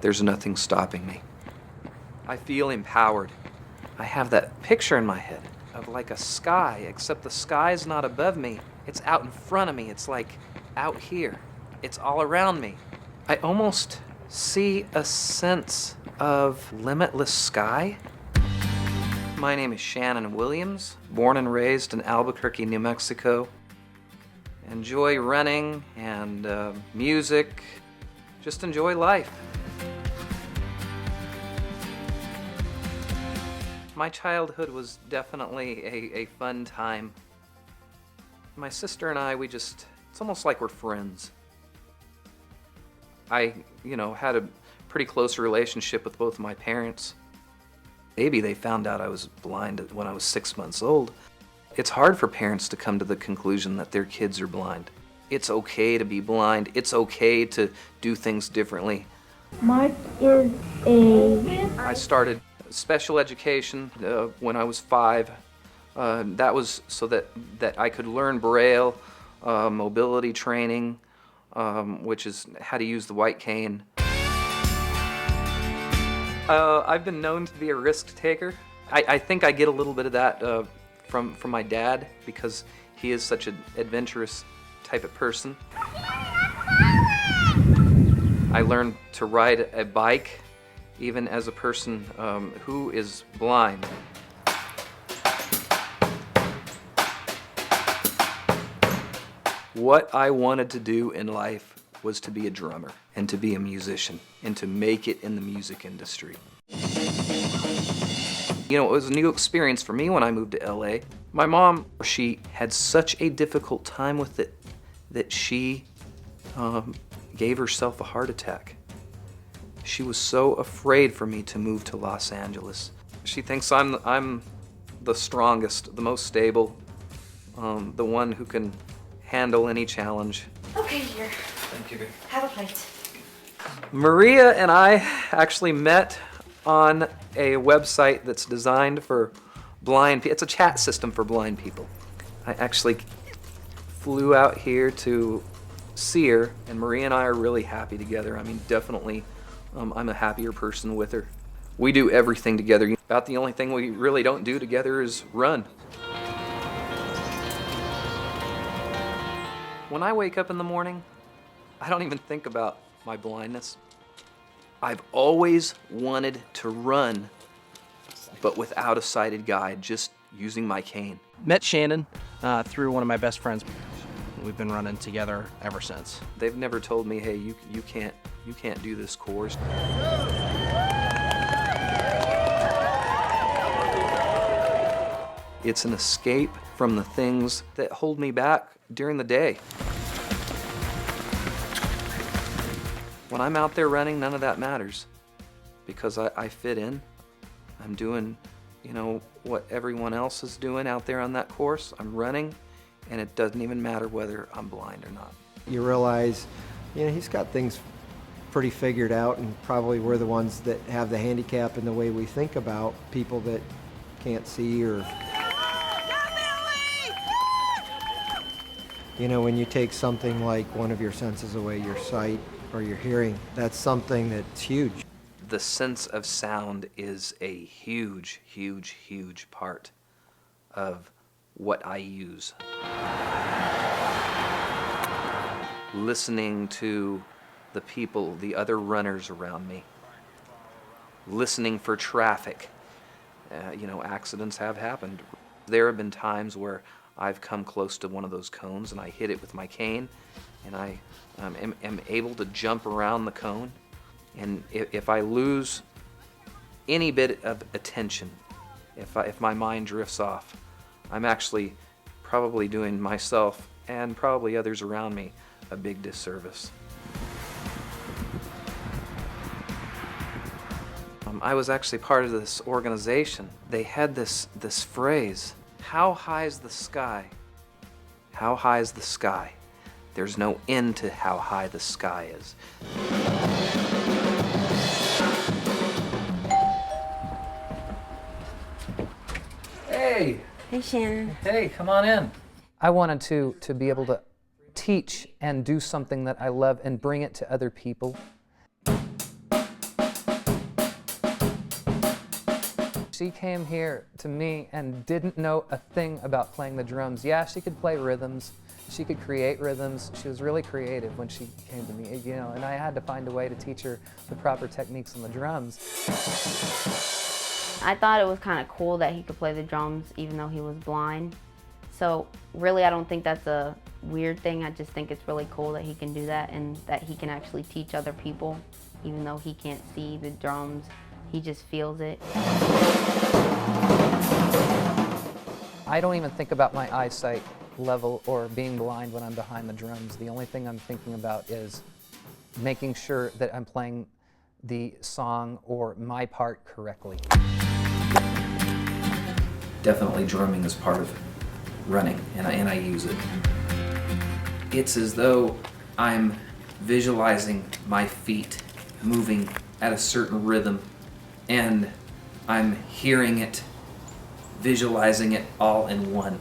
there's nothing stopping me. I feel empowered. I have that picture in my head of like a sky, except the sky's not above me. It's out in front of me. It's like out here. It's all around me. I almost see a sense of limitless sky. My name is Shannon Williams, born and raised in Albuquerque, New Mexico. Enjoy running and music. Just enjoy life. My childhood was definitely a fun time. My sister and I, it's almost like we're friends. I, had a pretty close relationship with both of my parents. Maybe they found out I was blind when I was 6 months old. It's hard for parents to come to the conclusion that their kids are blind. It's okay to be blind. It's okay to do things differently. Mark is I started special education when I was 5. That was so that I could learn Braille, mobility training, which is how to use the white cane. I've been known to be a risk taker. I think I get a little bit of that from my dad because he is such an adventurous type of person. I learned to ride a bike even as a person who is blind. What I wanted to do in life was to be a drummer and to be a musician and to make it in the music industry. It was a new experience for me when I moved to LA. My mom, she had such a difficult time with it that she gave herself a heart attack. She was so afraid for me to move to Los Angeles. She thinks I'm the strongest, the most stable, the one who can handle any challenge. Okay, here. Thank you. Have a plate. Maria and I actually met on a website that's designed for blind people. It's a chat system for blind people. I actually flew out here to see her, and Maria and I are really happy together. I mean, definitely, I'm a happier person with her. We do everything together. About the only thing we really don't do together is run. When I wake up in the morning, I don't even think about my blindness. I've always wanted to run, but without a sighted guide, just using my cane. Met Shannon through one of my best friends. We've been running together ever since. They've never told me, hey, you can't do this course. It's an escape from the things that hold me back during the day. When I'm out there running, none of that matters because I fit in. I'm doing, what everyone else is doing out there on that course. I'm running, and it doesn't even matter whether I'm blind or not. You realize, he's got things pretty figured out, and probably we're the ones that have the handicap in the way we think about people that can't see or... when you take something like one of your senses away, your sight or your hearing, that's something that's huge. The sense of sound is a huge, huge, huge part of what I use. Listening to the people, the other runners around me. Listening for traffic. Accidents have happened. There have been times where I've come close to one of those cones and I hit it with my cane and I am able to jump around the cone. And if I lose any bit of attention, if my mind drifts off, I'm actually probably doing myself and probably others around me a big disservice. I was actually part of this organization. They had this phrase, how high is the sky? How high is the sky? There's no end to how high the sky is. Hey! Hey, Shannon. Hey, come on in. I wanted to be able to teach and do something that I love and bring it to other people. She came here to me and didn't know a thing about playing the drums. Yeah, she could play rhythms. She could create rhythms. She was really creative when she came to me, you know, and I had to find a way to teach her the proper techniques on the drums. I thought it was kind of cool that he could play the drums even though he was blind. So really, I don't think that's a weird thing. I just think it's really cool that he can do that and that he can actually teach other people even though he can't see the drums. He just feels it. I don't even think about my eyesight level or being blind when I'm behind the drums. The only thing I'm thinking about is making sure that I'm playing the song or my part correctly. Definitely drumming is part of running, and I use it. It's as though I'm visualizing my feet moving at a certain rhythm, and I'm hearing it, visualizing it all in one.